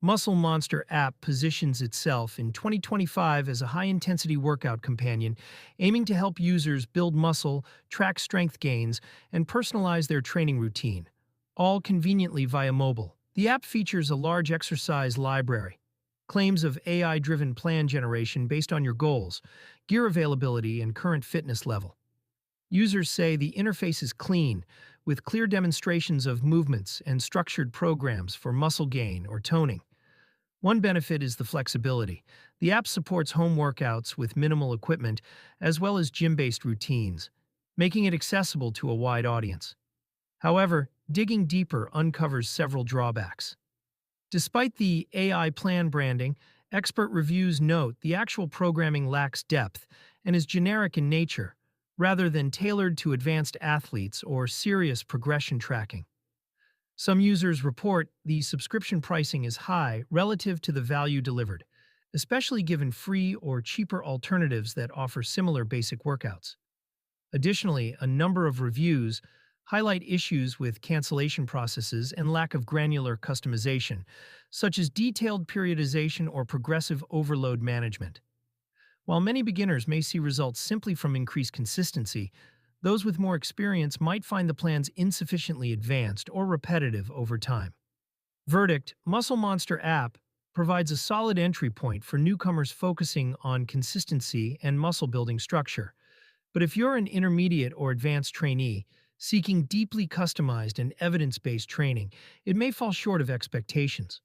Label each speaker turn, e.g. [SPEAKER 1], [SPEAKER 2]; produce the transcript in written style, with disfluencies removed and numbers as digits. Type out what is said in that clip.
[SPEAKER 1] Muscle Monster app positions itself in 2025 as a high-intensity workout companion, aiming to help users build muscle, track strength gains, and personalize their training routine, all conveniently via mobile. The app features a large exercise library, claims of AI-driven plan generation based on your goals, gear availability, and current fitness level. Users say the interface is clean, with clear demonstrations of movements and structured programs for muscle gain or toning. One benefit is the flexibility. The app supports home workouts with minimal equipment, as well as gym-based routines, making it accessible to a wide audience. However, digging deeper uncovers several drawbacks. Despite the AI plan branding, expert reviews note the actual programming lacks depth and is generic in nature, rather than tailored to advanced athletes or serious progression tracking. Some users report the subscription pricing is high relative to the value delivered, especially given free or cheaper alternatives that offer similar basic workouts. Additionally, a number of reviews highlight issues with cancellation processes and lack of granular customization, such as detailed periodization or progressive overload management. While many beginners may see results simply from increased consistency, those with more experience might find the plans insufficiently advanced or repetitive over time. Verdict: Muscle Monster app provides a solid entry point for newcomers focusing on consistency and muscle building structure. But if you're an intermediate or advanced trainee seeking deeply customized and evidence based training, it may fall short of expectations.